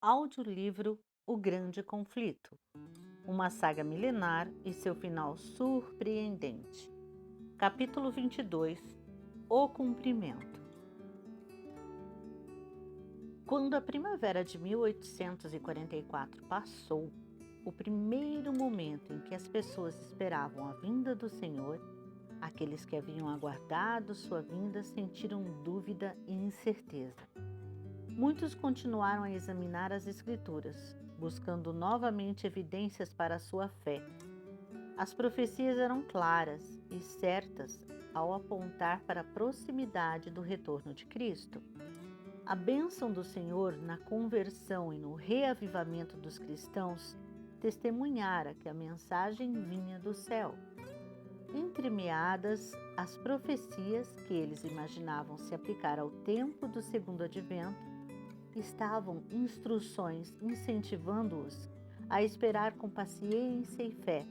Audiolivro O Grande Conflito, uma saga milenar e seu final surpreendente. Capítulo 22 O Cumprimento. Quando a primavera de 1844 passou, o primeiro momento em que as pessoas esperavam a vinda do Senhor, aqueles que haviam aguardado sua vinda sentiram dúvida e incerteza. Muitos continuaram a examinar as Escrituras, buscando novamente evidências para a sua fé. As profecias eram claras e certas ao apontar para a proximidade do retorno de Cristo. A bênção do Senhor na conversão e no reavivamento dos cristãos testemunhara que a mensagem vinha do céu. Entremeadas as profecias que eles imaginavam se aplicar ao tempo do segundo advento, estavam instruções incentivando-os a esperar com paciência e fé,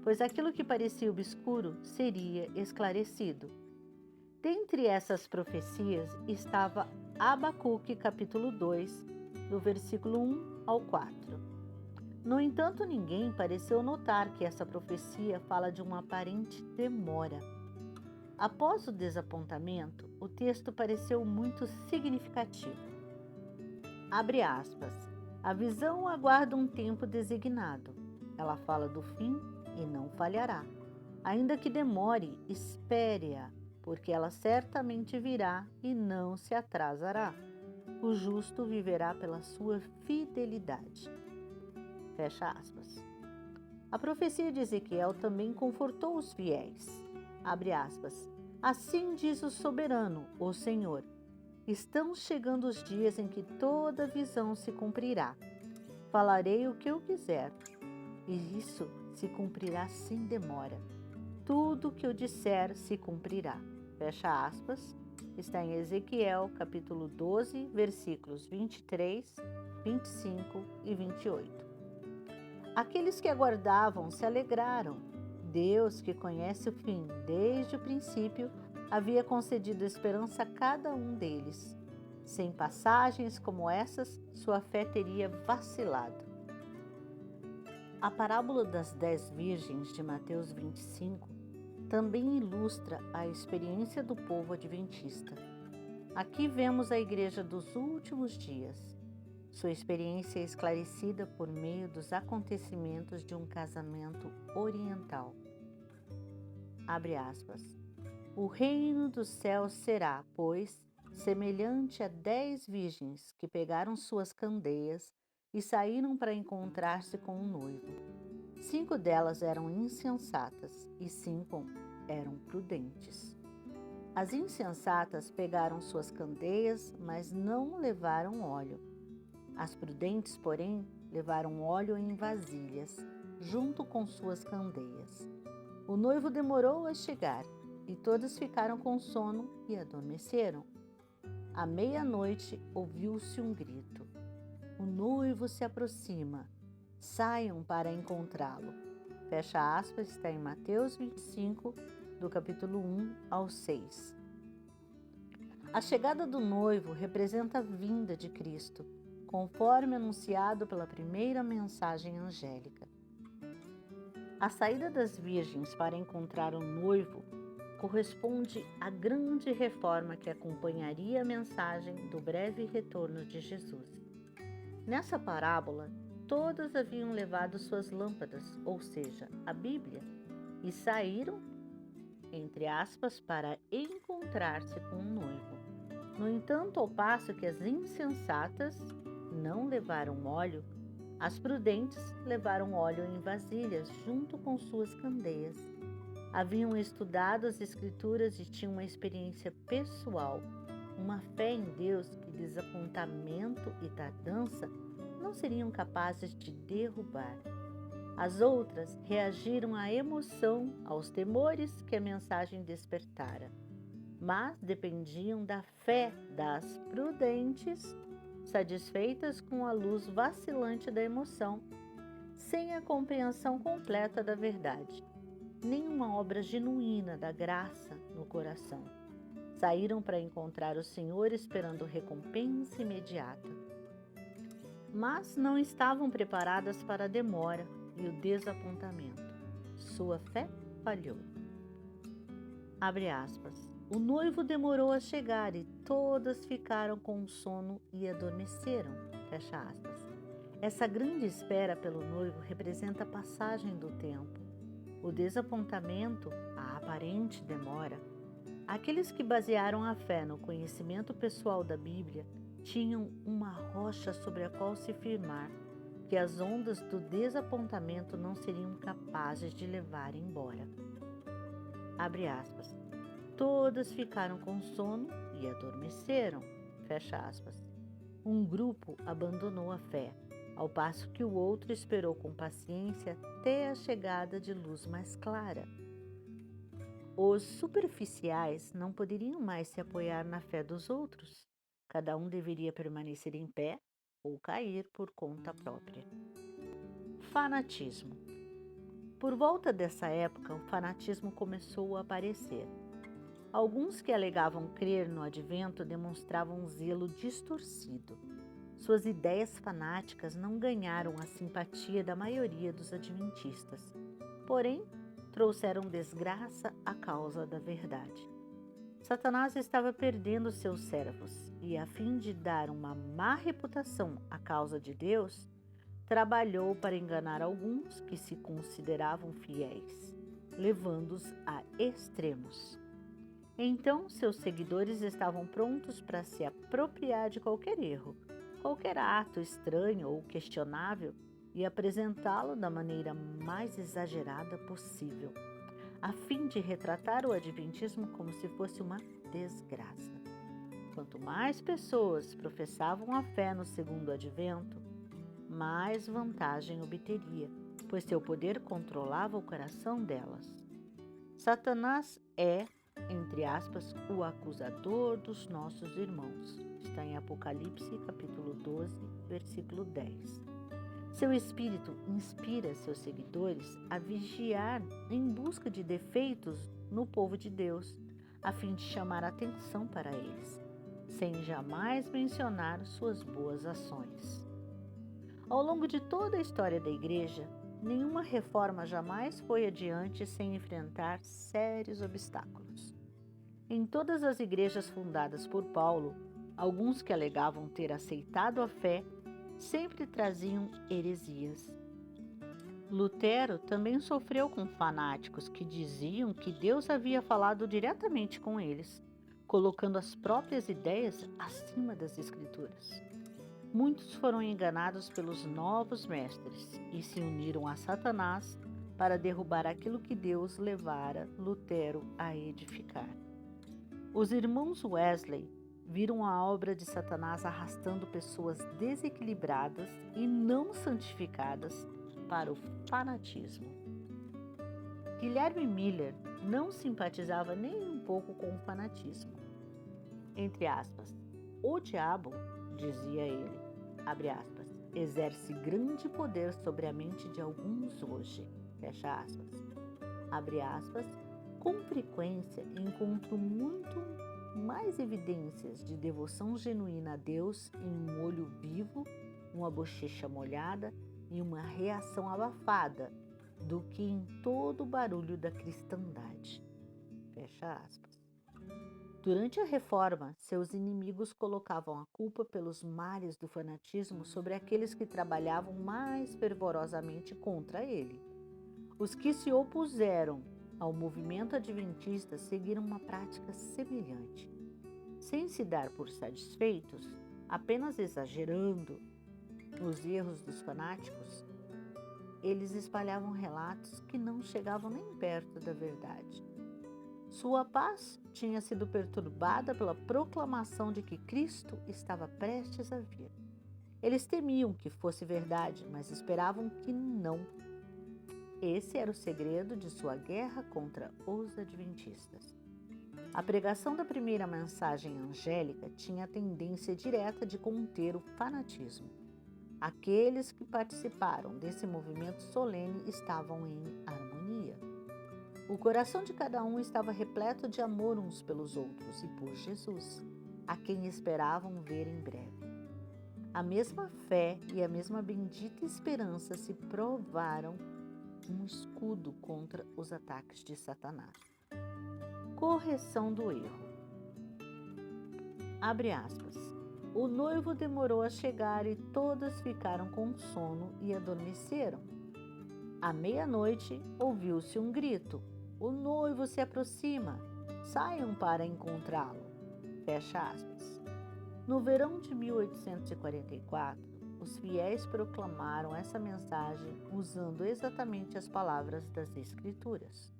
pois aquilo que parecia obscuro seria esclarecido. Dentre essas profecias estava Abacuque capítulo 2, do versículo 1 ao 4. No entanto, ninguém pareceu notar que essa profecia fala de uma aparente demora. Após o desapontamento, o texto pareceu muito significativo. Abre aspas. A visão aguarda um tempo designado. Ela fala do fim e não falhará. Ainda que demore, espere-a, porque ela certamente virá e não se atrasará. O justo viverá pela sua fidelidade. Fecha aspas. A profecia de Ezequiel também confortou os fiéis. Abre aspas. Assim diz o soberano, o Senhor. Estão chegando os dias em que toda visão se cumprirá. Falarei o que eu quiser, e isso se cumprirá sem demora. Tudo o que eu disser se cumprirá. Fecha aspas. Está em Ezequiel, capítulo 12, versículos 23, 25 e 28. Aqueles que aguardavam se alegraram. Deus, que conhece o fim desde o princípio, havia concedido esperança a cada um deles. Sem passagens como essas, sua fé teria vacilado. A parábola das 10 virgens de Mateus 25 também ilustra a experiência do povo adventista. Aqui vemos a igreja dos últimos dias. Sua experiência é esclarecida por meio dos acontecimentos de um casamento oriental. Abre aspas. O reino dos céus será, pois, semelhante a 10 virgens que pegaram suas candeias e saíram para encontrar-se com o noivo. 5 delas eram insensatas e 5 eram prudentes. As insensatas pegaram suas candeias, mas não levaram óleo. As prudentes, porém, levaram óleo em vasilhas, junto com suas candeias. O noivo demorou a chegar, e todas ficaram com sono e adormeceram. À meia-noite ouviu-se um grito. O noivo se aproxima. Saiam para encontrá-lo. Fecha aspas, está em Mateus 25, do capítulo 1 ao 6. A chegada do noivo representa a vinda de Cristo, conforme anunciado pela primeira mensagem angélica. A saída das virgens para encontrar o noivo corresponde à grande reforma que acompanharia a mensagem do breve retorno de Jesus. Nessa parábola, todas haviam levado suas lâmpadas, ou seja, a Bíblia, e saíram, entre aspas, para encontrar-se com o noivo. No entanto, ao passo que as insensatas não levaram óleo, as prudentes levaram óleo em vasilhas junto com suas candeias. Haviam estudado as Escrituras e tinham uma experiência pessoal, uma fé em Deus que desapontamento e tardança não seriam capazes de derrubar. As outras reagiram à emoção, aos temores que a mensagem despertara, mas dependiam da fé das prudentes, satisfeitas com a luz vacilante da emoção, sem a compreensão completa da verdade. Nenhuma obra genuína da graça no coração. Saíram para encontrar o Senhor esperando recompensa imediata. mas não estavam preparadas para a demora e o desapontamento. Sua fé falhou. Abre aspas. O noivo demorou a chegar e todas ficaram com sono e adormeceram. Fecha aspas. Essa grande espera pelo noivo representa a passagem do tempo, o desapontamento, a aparente demora. Aqueles que basearam a fé no conhecimento pessoal da Bíblia tinham uma rocha sobre a qual se firmar, que as ondas do desapontamento não seriam capazes de levar embora. Abre aspas. Todas ficaram com sono e adormeceram. Fecha aspas. Um grupo abandonou a fé, ao passo que o outro esperou com paciência até a chegada de luz mais clara. Os superficiais não poderiam mais se apoiar na fé dos outros. Cada um deveria permanecer em pé ou cair por conta própria. Fanatismo. Por volta dessa época, o fanatismo começou a aparecer. Alguns que alegavam crer no advento demonstravam um zelo distorcido. Suas ideias fanáticas não ganharam a simpatia da maioria dos adventistas, porém, trouxeram desgraça à causa da verdade. Satanás estava perdendo seus servos e, a fim de dar uma má reputação à causa de Deus, trabalhou para enganar alguns que se consideravam fiéis, levando-os a extremos. Então, seus seguidores estavam prontos para se apropriar de qualquer erro, qualquer ato estranho ou questionável e apresentá-lo da maneira mais exagerada possível, a fim de retratar o adventismo como se fosse uma desgraça. Quanto mais pessoas professavam a fé no segundo advento, mais vantagem obteria, pois seu poder controlava o coração delas. Satanás é, entre aspas, o acusador dos nossos irmãos. Está em Apocalipse, capítulo 12, versículo 10. Seu espírito inspira seus seguidores a vigiar em busca de defeitos no povo de Deus, a fim de chamar atenção para eles, sem jamais mencionar suas boas ações. Ao longo de toda a história da Igreja, nenhuma reforma jamais foi adiante sem enfrentar sérios obstáculos. Em todas as igrejas fundadas por Paulo, alguns que alegavam ter aceitado a fé sempre traziam heresias. Lutero também sofreu com fanáticos que diziam que Deus havia falado diretamente com eles, colocando as próprias ideias acima das Escrituras. Muitos foram enganados pelos novos mestres e se uniram a Satanás para derrubar aquilo que Deus levara Lutero a edificar. Os irmãos Wesley viram a obra de Satanás arrastando pessoas desequilibradas e não santificadas para o fanatismo. Guilherme Miller não simpatizava nem um pouco com o fanatismo. Entre aspas, o diabo, dizia ele, abre aspas, exerce grande poder sobre a mente de alguns hoje, fecha aspas. Abre aspas, com frequência encontro muito mais evidências de devoção genuína a Deus em um olho vivo, uma bochecha molhada e uma reação abafada do que em todo o barulho da cristandade. Fecha aspas. Durante a Reforma, seus inimigos colocavam a culpa pelos males do fanatismo sobre aqueles que trabalhavam mais fervorosamente contra ele. Os que se opuseram ao movimento adventista seguiram uma prática semelhante. Sem se dar por satisfeitos, apenas exagerando os erros dos fanáticos, eles espalhavam relatos que não chegavam nem perto da verdade. Sua paz tinha sido perturbada pela proclamação de que Cristo estava prestes a vir. Eles temiam que fosse verdade, mas esperavam que não. Esse era o segredo de sua guerra contra os adventistas. A pregação da primeira mensagem angélica tinha a tendência direta de conter o fanatismo. Aqueles que participaram desse movimento solene estavam em harmonia. O coração de cada um estava repleto de amor uns pelos outros e por Jesus, a quem esperavam ver em breve. A mesma fé e a mesma bendita esperança se provaram um escudo contra os ataques de Satanás. Correção do erro. Abre aspas. O noivo demorou a chegar e todas ficaram com sono e adormeceram. À meia-noite, ouviu-se um grito. O noivo se aproxima. Saiam para encontrá-lo. Fecha aspas. No verão de 1844, os fiéis proclamaram essa mensagem usando exatamente as palavras das Escrituras.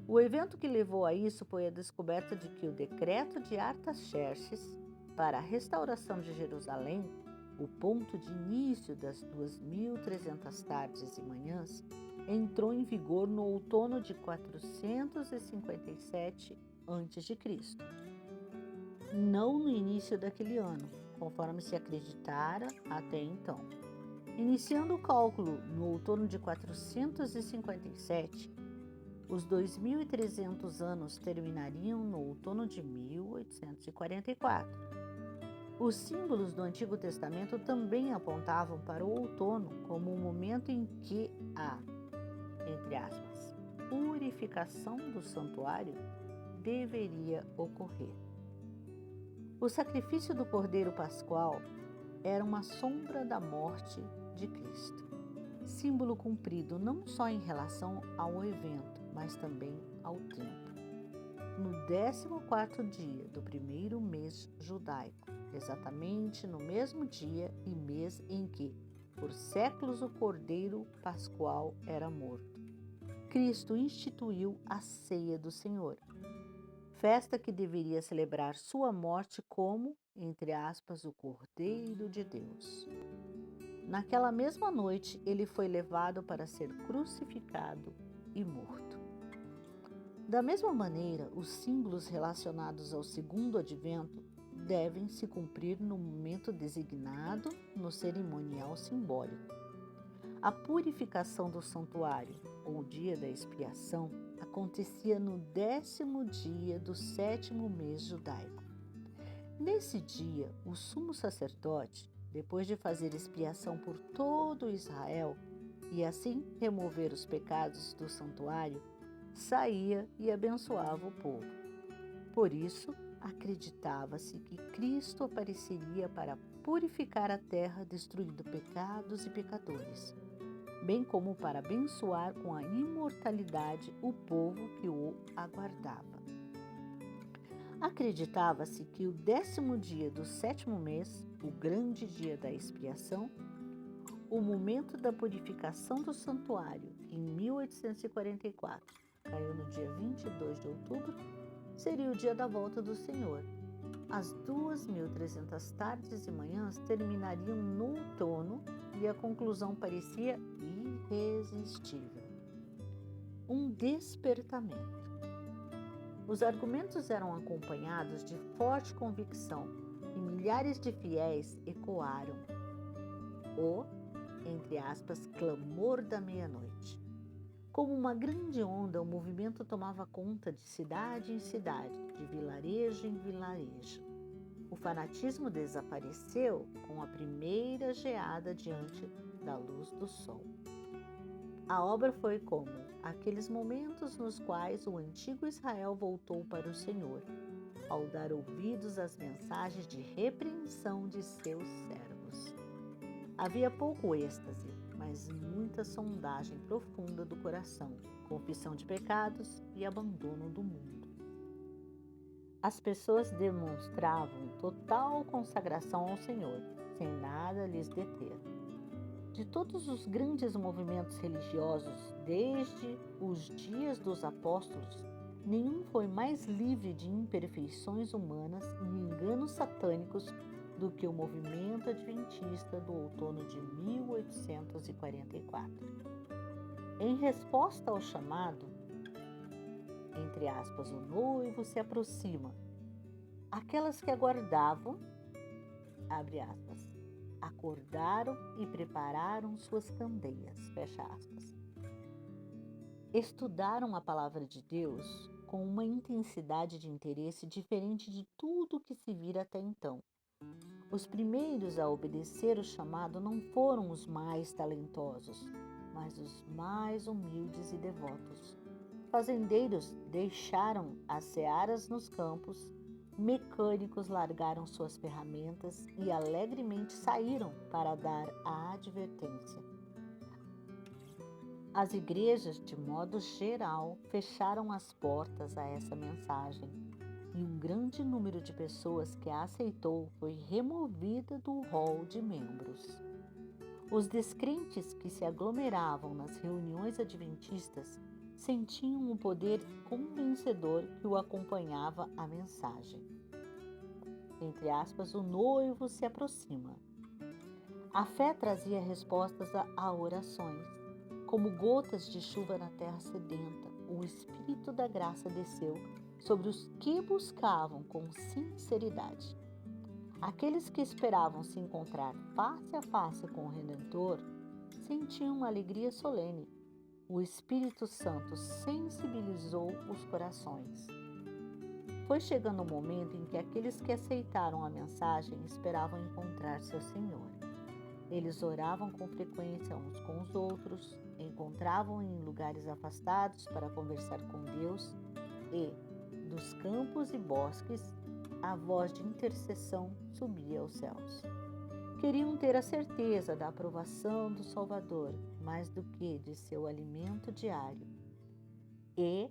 O evento que levou a isso foi a descoberta de que o decreto de Artaxerxes para a restauração de Jerusalém, o ponto de início das 2.300 tardes e manhãs, entrou em vigor no outono de 457 a.C., não no início daquele ano, conforme se acreditara até então. Iniciando o cálculo no outono de 457, os 2.300 anos terminariam no outono de 1844. Os símbolos do Antigo Testamento também apontavam para o outono como o momento em que a, entre aspas, purificação do santuário deveria ocorrer. O sacrifício do Cordeiro Pascual era uma sombra da morte de Cristo, símbolo cumprido não só em relação ao evento, mas também ao tempo. No 14º dia do primeiro mês judaico, exatamente no mesmo dia e mês em que, por séculos, o Cordeiro Pascual era morto, Cristo instituiu a Ceia do Senhor, festa que deveria celebrar sua morte como, entre aspas, o Cordeiro de Deus. Naquela mesma noite, ele foi levado para ser crucificado e morto. Da mesma maneira, os símbolos relacionados ao segundo advento devem se cumprir no momento designado no cerimonial simbólico. A purificação do santuário, ou dia da expiação, acontecia no 10º dia do 7º mês judaico. Nesse dia, o sumo sacerdote, depois de fazer expiação por todo Israel e assim remover os pecados do santuário, saía e abençoava o povo. Por isso, acreditava-se que Cristo apareceria para purificar a terra, destruindo pecados e pecadores, bem como para abençoar com a imortalidade o povo que o aguardava. Acreditava-se que o 10º dia do 7º mês, o grande dia da expiação, o momento da purificação do santuário, em 1844, caiu no dia 22 de outubro, seria o dia da volta do Senhor. As 2.300 tardes e manhãs terminariam no outono e a conclusão parecia irresistível. Um despertamento. Os argumentos eram acompanhados de forte convicção e milhares de fiéis ecoaram o, entre aspas, clamor da meia-noite. Como uma grande onda, o movimento tomava conta de cidade em cidade, de vilarejo em vilarejo. O fanatismo desapareceu com a primeira geada diante da luz do sol. A obra foi como aqueles momentos nos quais o antigo Israel voltou para o Senhor, ao dar ouvidos às mensagens de repreensão de seus servos. Havia pouco êxtase, mas muita sondagem profunda do coração, confissão de pecados e abandono do mundo. As pessoas demonstravam total consagração ao Senhor, sem nada lhes deter. De todos os grandes movimentos religiosos, desde os dias dos apóstolos, nenhum foi mais livre de imperfeições humanas e enganos satânicos do que o movimento adventista do outono de 1844. Em resposta ao chamado, entre aspas, o noivo se aproxima, aquelas que aguardavam, abre aspas, acordaram e prepararam suas candeias, fecha aspas. Estudaram a palavra de Deus com uma intensidade de interesse diferente de tudo o que se vira até então. Os primeiros a obedecer o chamado não foram os mais talentosos, mas os mais humildes e devotos. Fazendeiros deixaram as searas nos campos, mecânicos largaram suas ferramentas e alegremente saíram para dar a advertência. As igrejas, de modo geral, fecharam as portas a essa mensagem, e um grande número de pessoas que a aceitou foi removida do rol de membros. Os descrentes que se aglomeravam nas reuniões adventistas sentiam o poder convencedor que o acompanhava a mensagem. Entre aspas, o noivo se aproxima. A fé trazia respostas a orações. Como gotas de chuva na terra sedenta, o Espírito da graça desceu sobre os que buscavam com sinceridade. Aqueles que esperavam se encontrar face a face com o Redentor sentiam uma alegria solene. O Espírito Santo sensibilizou os corações. Foi chegando o momento em que aqueles que aceitaram a mensagem esperavam encontrar seu Senhor. Eles oravam com frequência uns com os outros, encontravam em lugares afastados para conversar com Deus e, dos campos e bosques, a voz de intercessão subia aos céus. Queriam ter a certeza da aprovação do Salvador, mais do que de seu alimento diário. E,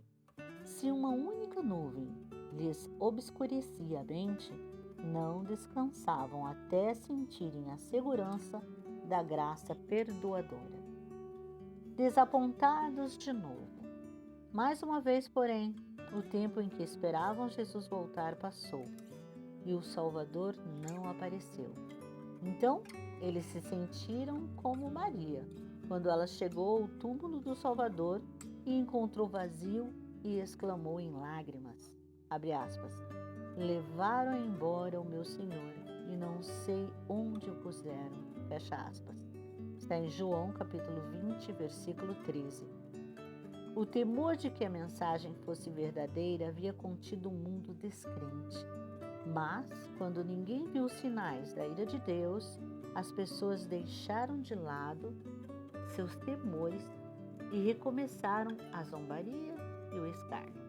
se uma única nuvem lhes obscurecia a mente, não descansavam até sentirem a segurança da graça perdoadora. Desapontados de novo. Mais uma vez, porém, o tempo em que esperavam Jesus voltar passou e o Salvador não apareceu. Então, eles se sentiram como Maria, quando ela chegou ao túmulo do Salvador e encontrou vazio e exclamou em lágrimas, abre aspas, levaram embora o meu Senhor e não sei onde o puseram, fecha aspas. Está em João capítulo 20, versículo 13. O temor de que a mensagem fosse verdadeira havia contido um mundo descrente. Mas, quando ninguém viu os sinais da ira de Deus, as pessoas deixaram de lado seus temores e recomeçaram a zombaria e o escárnio.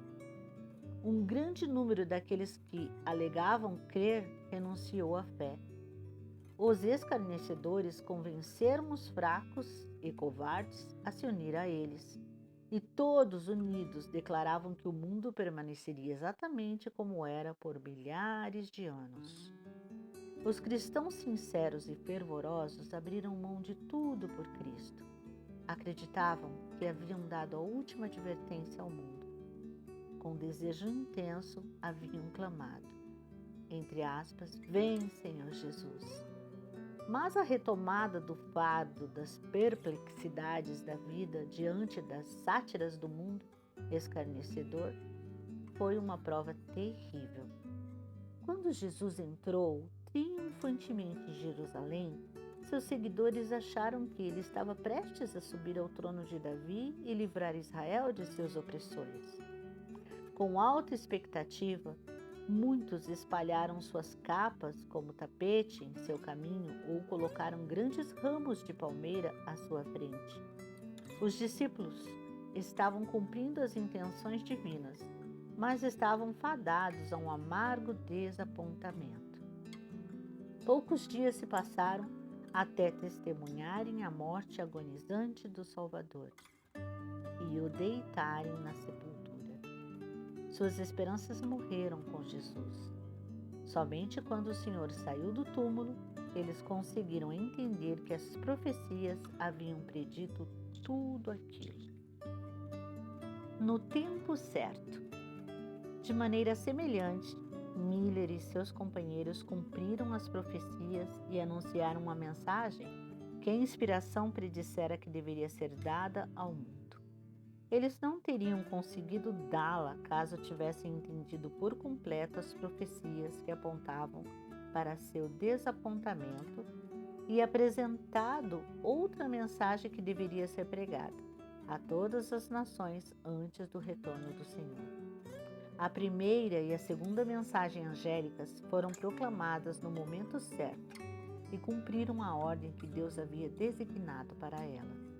Um grande número daqueles que alegavam crer renunciou à fé. Os escarnecedores convenceram os fracos e covardes a se unir a eles. E todos unidos declaravam que o mundo permaneceria exatamente como era por milhares de anos. Os cristãos sinceros e fervorosos abriram mão de tudo por Cristo. Acreditavam que haviam dado a última advertência ao mundo. Com desejo intenso, haviam clamado, entre aspas, vem, Senhor Jesus. Mas a retomada do fardo das perplexidades da vida diante das sátiras do mundo escarnecedor foi uma prova terrível. Quando Jesus entrou triunfantemente em Jerusalém, seus seguidores acharam que ele estava prestes a subir ao trono de Davi e livrar Israel de seus opressores. Com alta expectativa, muitos espalharam suas capas como tapete em seu caminho ou colocaram grandes ramos de palmeira à sua frente. Os discípulos estavam cumprindo as intenções divinas, mas estavam fadados a um amargo desapontamento. Poucos dias se passaram até testemunharem a morte agonizante do Salvador e o deitarem na sepultura. Suas esperanças morreram com Jesus. Somente quando o Senhor saiu do túmulo, eles conseguiram entender que as profecias haviam predito tudo aquilo. No tempo certo. De maneira semelhante, Miller e seus companheiros cumpriram as profecias e anunciaram uma mensagem que a inspiração predissera que deveria ser dada ao mundo. Eles não teriam conseguido dá-la caso tivessem entendido por completo as profecias que apontavam para seu desapontamento e apresentado outra mensagem que deveria ser pregada a todas as nações antes do retorno do Senhor. A primeira e a segunda mensagem angélicas foram proclamadas no momento certo e cumpriram a ordem que Deus havia designado para elas.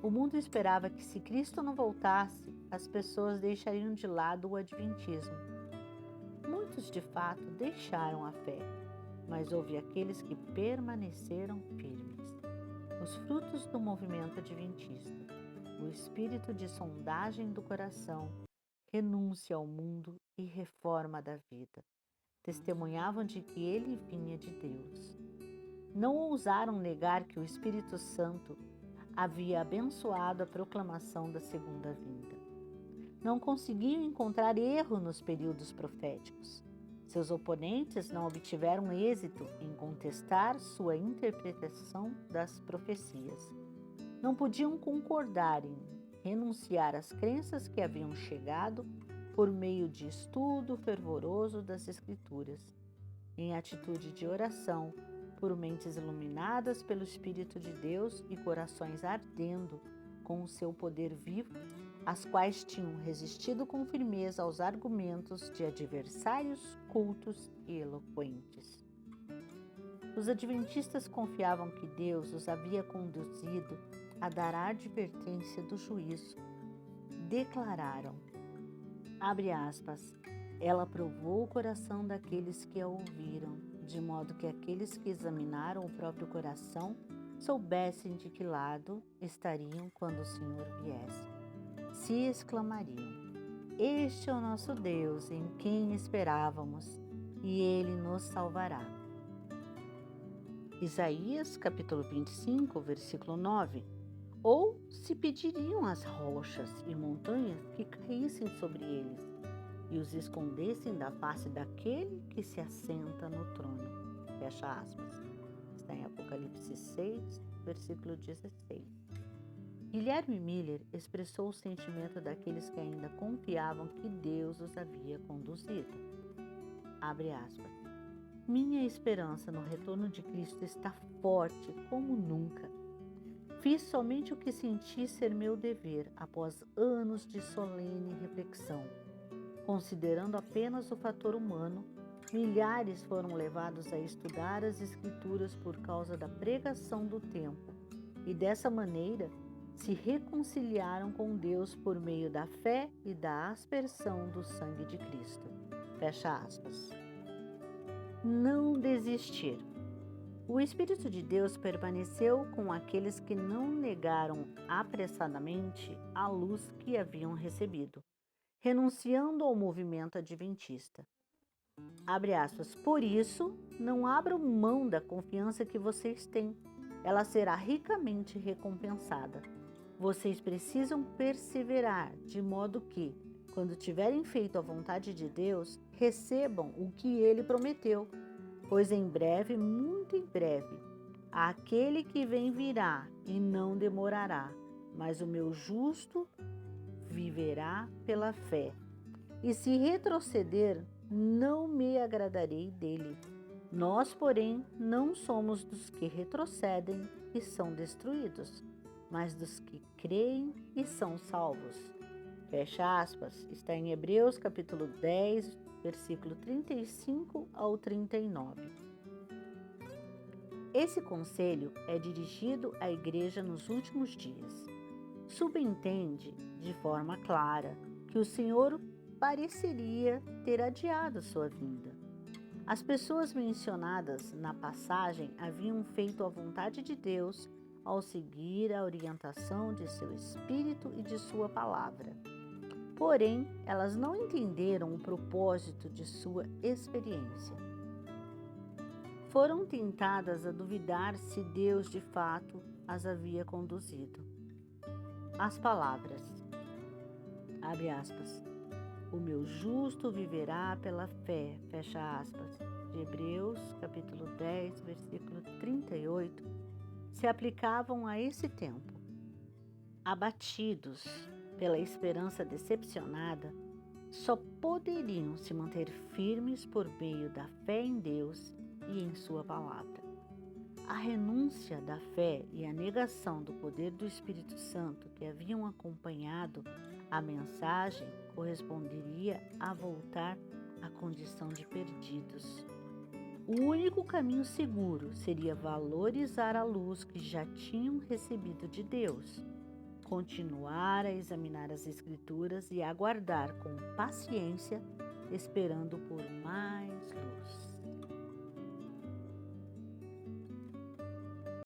O mundo esperava que, se Cristo não voltasse, as pessoas deixariam de lado o adventismo. Muitos, de fato, deixaram a fé, mas houve aqueles que permaneceram firmes. Os frutos do movimento adventista: o espírito de sondagem do coração, renúncia ao mundo e reforma da vida, testemunhavam de que ele vinha de Deus. Não ousaram negar que o Espírito Santo havia abençoado a proclamação da segunda vinda. Não conseguiam encontrar erro nos períodos proféticos. Seus oponentes não obtiveram êxito em contestar sua interpretação das profecias. Não podiam concordar em renunciar às crenças que haviam chegado por meio de estudo fervoroso das Escrituras, em atitude de oração, por mentes iluminadas pelo Espírito de Deus e corações ardendo com o seu poder vivo, as quais tinham resistido com firmeza aos argumentos de adversários cultos e eloquentes. Os adventistas confiavam que Deus os havia conduzido a dar a advertência do juízo. Declararam, abre aspas, ela provou o coração daqueles que a ouviram, de modo que aqueles que examinaram o próprio coração soubessem de que lado estariam quando o Senhor viesse. Se exclamariam, este é o nosso Deus em quem esperávamos, e Ele nos salvará. Isaías capítulo 25, versículo 9. Ou se pediriam as rochas e montanhas que caíssem sobre eles e os escondessem da face daquele que se assenta no trono. Fecha aspas. Está em Apocalipse 6, versículo 16. Guilherme Miller expressou o sentimento daqueles que ainda confiavam que Deus os havia conduzido. Abre aspas. Minha esperança no retorno de Cristo está forte como nunca. Fiz somente o que senti ser meu dever após anos de solene reflexão. Considerando apenas o fator humano, milhares foram levados a estudar as Escrituras por causa da pregação do tempo e, dessa maneira, se reconciliaram com Deus por meio da fé e da aspersão do sangue de Cristo. Fecha aspas. Não desistir. O Espírito de Deus permaneceu com aqueles que não negaram apressadamente a luz que haviam recebido, renunciando ao movimento adventista. Abre aspas. Por isso, não abram mão da confiança que vocês têm. Ela será ricamente recompensada. Vocês precisam perseverar, de modo que, quando tiverem feito a vontade de Deus, recebam o que Ele prometeu, pois em breve, muito em breve, aquele que vem virá e não demorará, mas o meu justo viverá pela fé. E se retroceder, não me agradarei dele. Nós, porém, não somos dos que retrocedem e são destruídos, mas dos que creem e são salvos. Fecha aspas. Está em Hebreus capítulo 10, versículo 35 ao 39. Esse conselho é dirigido à igreja nos últimos dias. Subentende, de forma clara, que o Senhor pareceria ter adiado sua vinda. As pessoas mencionadas na passagem haviam feito a vontade de Deus ao seguir a orientação de seu Espírito e de sua palavra. Porém, elas não entenderam o propósito de sua experiência. Foram tentadas a duvidar se Deus de fato as havia conduzido. As palavras, abre aspas, o meu justo viverá pela fé, fecha aspas, de Hebreus capítulo 10, versículo 38, se aplicavam a esse tempo. Abatidos pela esperança decepcionada, só poderiam se manter firmes por meio da fé em Deus e em sua palavra. A renúncia da fé e a negação do poder do Espírito Santo que haviam acompanhado A mensagem corresponderia a voltar à condição de perdidos. O único caminho seguro seria valorizar a luz que já tinham recebido de Deus, continuar a examinar as Escrituras e aguardar com paciência, esperando por mais luz.